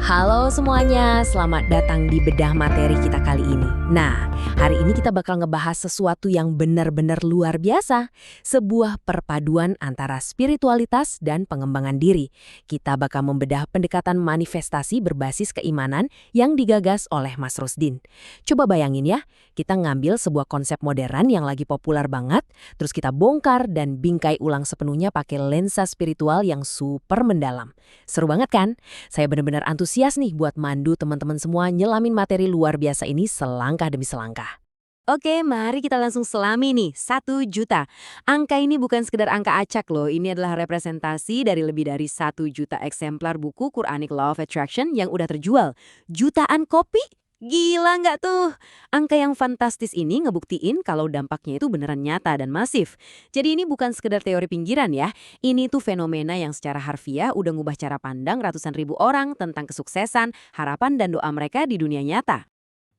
Halo semuanya, selamat datang di bedah materi kita kali ini. Nah, hari ini kita bakal ngebahas sesuatu yang benar-benar luar biasa. Sebuah perpaduan antara spiritualitas dan pengembangan diri. Kita bakal membedah pendekatan manifestasi berbasis keimanan yang digagas oleh Mas Rusdin. Coba bayangin ya, kita ngambil sebuah konsep modern yang lagi populer banget, terus kita bongkar dan bingkai ulang sepenuhnya pakai lensa spiritual yang super mendalam. Seru banget kan? Saya benar-benar antusias nih buat mandu teman-teman semua nyelamin materi luar biasa ini selangkah demi selangkah. Oke, mari kita langsung selami nih, 1 juta. Angka ini bukan sekedar angka acak loh, ini adalah representasi dari lebih dari 1 juta eksemplar buku Quranic Law of Attraction yang udah terjual. Jutaan kopi? Gila nggak tuh? Angka yang fantastis ini ngebuktiin kalau dampaknya itu beneran nyata dan masif. Jadi ini bukan sekedar teori pinggiran ya, ini tuh fenomena yang secara harfiah udah ngubah cara pandang ratusan ribu orang tentang kesuksesan, harapan dan doa mereka di dunia nyata.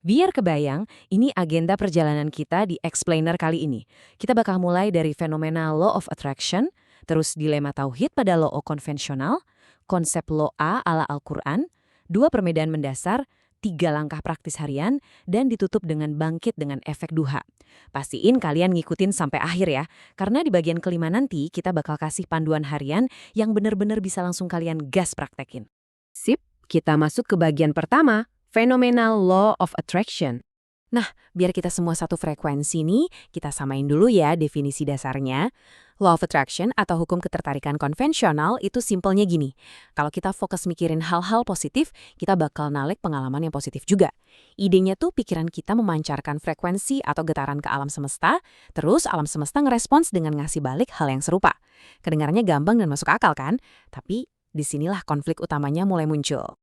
Biar kebayang, ini agenda perjalanan kita di Explainer kali ini. Kita bakal mulai dari fenomena Law of Attraction, terus dilema tauhid pada Law konvensional, konsep Law A ala Al-Quran, 2 perbedaan mendasar, 3 langkah praktis harian, dan ditutup dengan bangkit dengan efek duha. Pastiin kalian ngikutin sampai akhir ya, karena di bagian kelima nanti kita bakal kasih panduan harian yang benar-benar bisa langsung kalian gas praktekin. Sip, kita masuk ke bagian pertama. Phenomenal Law of Attraction. Nah, biar kita semua satu frekuensi nih, kita samain dulu ya definisi dasarnya. Law of Attraction atau hukum ketertarikan konvensional itu simpelnya gini. Kalau kita fokus mikirin hal-hal positif, kita bakal nalik pengalaman yang positif juga. Idenya tuh pikiran kita memancarkan frekuensi atau getaran ke alam semesta, terus alam semesta ngerespons dengan ngasih balik hal yang serupa. Kedengarannya gampang dan masuk akal kan? Tapi disinilah konflik utamanya mulai muncul.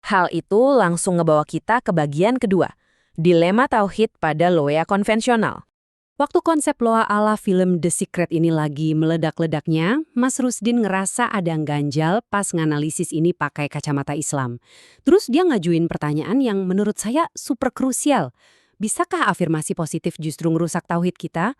Hal itu langsung ngebawa kita ke bagian kedua, dilema tauhid pada loa konvensional. Waktu konsep loa ala film The Secret ini lagi meledak-ledaknya, Mas Rusdin ngerasa ada yang ganjal pas nganalisis ini pakai kacamata Islam. Terus dia ngajuin pertanyaan yang menurut saya super krusial. Bisakah afirmasi positif justru ngerusak tauhid kita?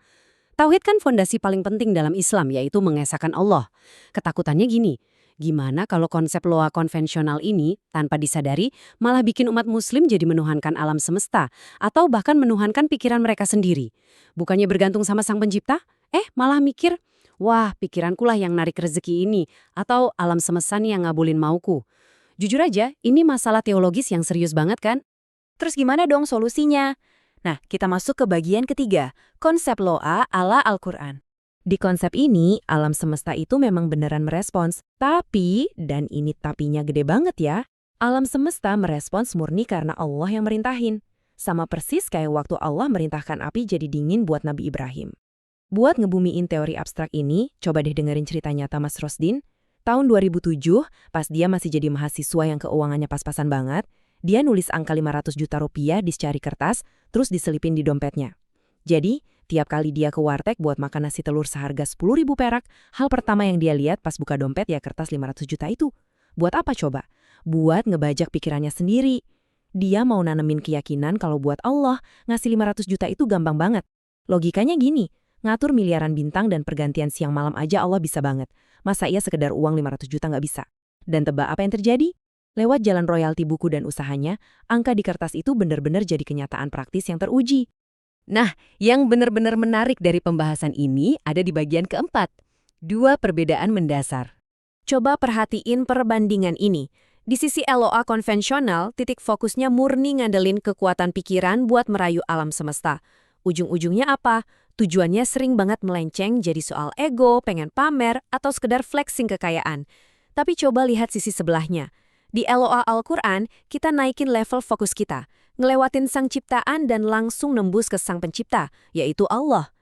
Tauhid kan fondasi paling penting dalam Islam, yaitu mengesahkan Allah. Ketakutannya gini, gimana kalau konsep loa konvensional ini, tanpa disadari, malah bikin umat muslim jadi menuhankan alam semesta, atau bahkan menuhankan pikiran mereka sendiri. Bukannya bergantung sama sang pencipta, malah mikir, wah pikiranku lah yang narik rezeki ini, atau alam semesta nih yang ngabulin mauku. Jujur aja, ini masalah teologis yang serius banget kan? Terus gimana dong solusinya? Nah, kita masuk ke bagian ketiga, konsep loa ala Al-Quran. Di konsep ini, alam semesta itu memang beneran merespons. Tapi, dan ini tapinya gede banget ya, alam semesta merespons murni karena Allah yang merintahin. Sama persis kayak waktu Allah merintahkan api jadi dingin buat Nabi Ibrahim. Buat ngebumiin teori abstrak ini, coba deh dengerin cerita nyata Mas Rusdin. Tahun 2007, pas dia masih jadi mahasiswa yang keuangannya pas-pasan banget, dia nulis angka 500 juta rupiah di secari kertas, terus diselipin di dompetnya. Jadi, tiap kali dia ke warteg buat makan nasi telur seharga 10.000 perak, hal pertama yang dia lihat pas buka dompet ya kertas 500 juta itu. Buat apa coba? Buat ngebajak pikirannya sendiri. Dia mau nanemin keyakinan kalau buat Allah, ngasih 500 juta itu gampang banget. Logikanya gini, ngatur miliaran bintang dan pergantian siang malam aja Allah bisa banget. Masa ia sekedar uang 500 juta nggak bisa? Dan tebak apa yang terjadi? Lewat jalan royalti buku dan usahanya, angka di kertas itu benar-benar jadi kenyataan praktis yang teruji. Nah, yang benar-benar menarik dari pembahasan ini ada di bagian keempat. 2 perbedaan mendasar. Coba perhatiin perbandingan ini. Di sisi LOA konvensional, titik fokusnya murni ngandelin kekuatan pikiran buat merayu alam semesta. Ujung-ujungnya apa? Tujuannya sering banget melenceng jadi soal ego, pengen pamer, atau sekedar flexing kekayaan. Tapi coba lihat sisi sebelahnya. Di LOA Al-Quran, kita naikin level fokus kita, ngelewatin sang ciptaan dan langsung nembus ke sang pencipta, yaitu Allah.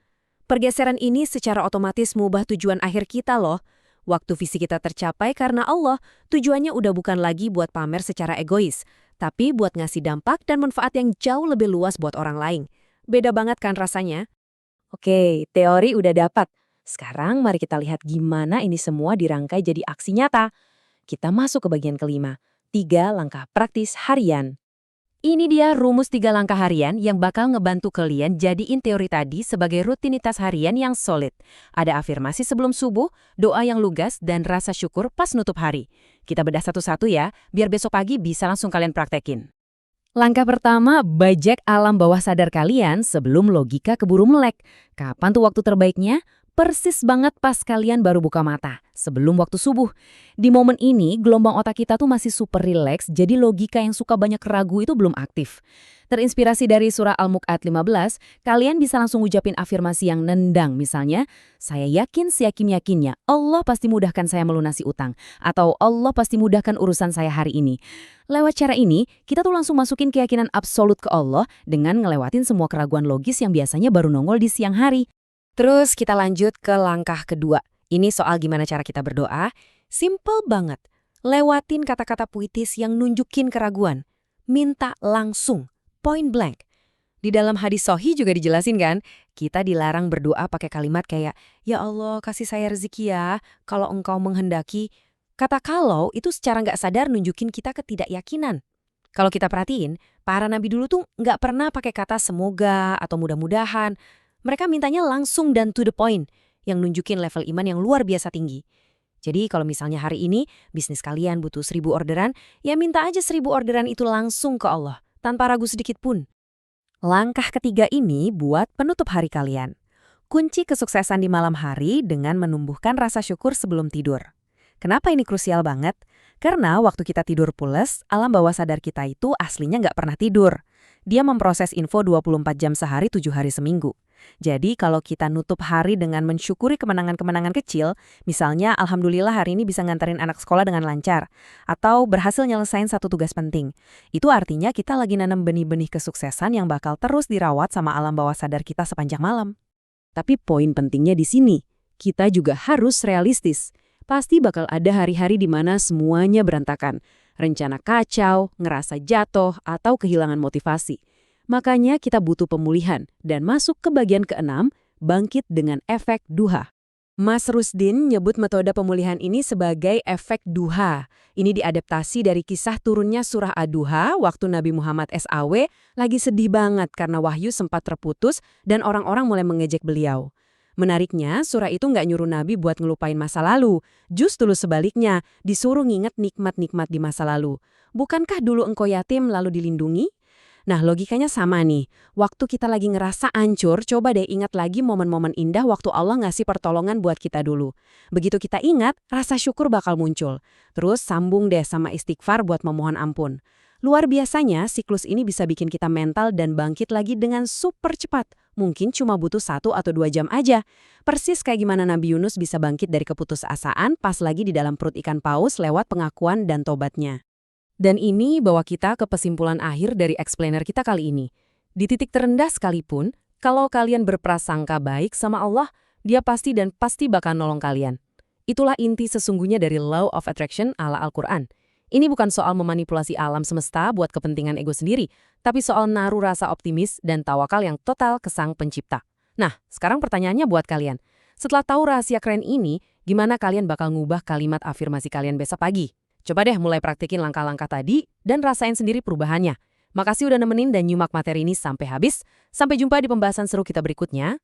Pergeseran ini secara otomatis mengubah tujuan akhir kita loh. Waktu visi kita tercapai karena Allah, tujuannya udah bukan lagi buat pamer secara egois, tapi buat ngasih dampak dan manfaat yang jauh lebih luas buat orang lain. Beda banget kan rasanya? Oke, teori udah dapat. Sekarang mari kita lihat gimana ini semua dirangkai jadi aksi nyata. Kita masuk ke bagian kelima, 3 langkah praktis harian. Ini dia rumus 3 langkah harian yang bakal ngebantu kalian jadiin teori tadi sebagai rutinitas harian yang solid. Ada afirmasi sebelum subuh, doa yang lugas, dan rasa syukur pas nutup hari. Kita bedah satu-satu ya, biar besok pagi bisa langsung kalian praktekin. Langkah pertama, bajak alam bawah sadar kalian sebelum logika keburu melek. Kapan tuh waktu terbaiknya? Persis banget pas kalian baru buka mata, sebelum waktu subuh. Di momen ini, gelombang otak kita tuh masih super rileks, jadi logika yang suka banyak ragu itu belum aktif. Terinspirasi dari surah Al-Mu'ad 15, kalian bisa langsung ucapin afirmasi yang nendang, misalnya, saya yakin seyakin-yakinnya, Allah pasti mudahkan saya melunasi utang, atau Allah pasti mudahkan urusan saya hari ini. Lewat cara ini, kita tuh langsung masukin keyakinan absolut ke Allah dengan ngelewatin semua keraguan logis yang biasanya baru nongol di siang hari. Terus kita lanjut ke langkah kedua. Ini soal gimana cara kita berdoa. Simple banget. Lewatin kata-kata puitis yang nunjukin keraguan. Minta langsung. Point blank. Di dalam hadis Sahih juga dijelasin kan, kita dilarang berdoa pakai kalimat kayak, ya Allah kasih saya rezeki ya, kalau engkau menghendaki. Kata kalau itu secara nggak sadar nunjukin kita ketidakyakinan. Kalau kita perhatiin, para nabi dulu tuh nggak pernah pakai kata semoga atau mudah-mudahan. Mereka mintanya langsung dan to the point, yang nunjukin level iman yang luar biasa tinggi. Jadi kalau misalnya hari ini bisnis kalian butuh 1000 orderan, ya minta aja 1000 orderan itu langsung ke Allah, tanpa ragu sedikit pun. Langkah ketiga ini buat penutup hari kalian. Kunci kesuksesan di malam hari dengan menumbuhkan rasa syukur sebelum tidur. Kenapa ini krusial banget? Karena waktu kita tidur pules, alam bawah sadar kita itu aslinya nggak pernah tidur. Dia memproses info 24 jam sehari 7 hari seminggu. Jadi kalau kita nutup hari dengan mensyukuri kemenangan-kemenangan kecil, misalnya alhamdulillah hari ini bisa nganterin anak sekolah dengan lancar, atau berhasil nyelesain satu tugas penting, itu artinya kita lagi nanam benih-benih kesuksesan yang bakal terus dirawat sama alam bawah sadar kita sepanjang malam. Tapi poin pentingnya di sini, kita juga harus realistis. Pasti bakal ada hari-hari di mana semuanya berantakan, rencana kacau, ngerasa jatuh, atau kehilangan motivasi. Makanya kita butuh pemulihan dan masuk ke bagian ke-6, bangkit dengan efek duha. Mas Rusdin nyebut metode pemulihan ini sebagai efek duha. Ini diadaptasi dari kisah turunnya surah Ad-Duha waktu Nabi Muhammad SAW lagi sedih banget karena wahyu sempat terputus dan orang-orang mulai mengejek beliau. Menariknya, surah itu nggak nyuruh Nabi buat ngelupain masa lalu. Justru sebaliknya, disuruh nginget nikmat-nikmat di masa lalu. Bukankah dulu engkau yatim lalu dilindungi? Nah, logikanya sama nih. Waktu kita lagi ngerasa ancur, coba deh ingat lagi momen-momen indah waktu Allah ngasih pertolongan buat kita dulu. Begitu kita ingat, rasa syukur bakal muncul. Terus sambung deh sama istighfar buat memohon ampun. Luar biasanya, siklus ini bisa bikin kita mental dan bangkit lagi dengan super cepat. Mungkin cuma butuh 1 atau 2 jam aja. Persis kayak gimana Nabi Yunus bisa bangkit dari keputusasaan pas lagi di dalam perut ikan paus lewat pengakuan dan tobatnya. Dan ini bawa kita ke kesimpulan akhir dari explainer kita kali ini. Di titik terendah sekalipun, kalau kalian berprasangka baik sama Allah, Dia pasti bakal nolong kalian. Itulah inti sesungguhnya dari Law of Attraction ala Al-Quran. Ini bukan soal memanipulasi alam semesta buat kepentingan ego sendiri, tapi soal naruh rasa optimis dan tawakal yang total ke Sang Pencipta. Nah, sekarang pertanyaannya buat kalian. Setelah tahu rahasia keren ini, gimana kalian bakal ngubah kalimat afirmasi kalian besok pagi? Coba deh mulai praktikin langkah-langkah tadi dan rasain sendiri perubahannya. Makasih udah nemenin dan nyimak materi ini sampai habis. Sampai jumpa di pembahasan seru kita berikutnya.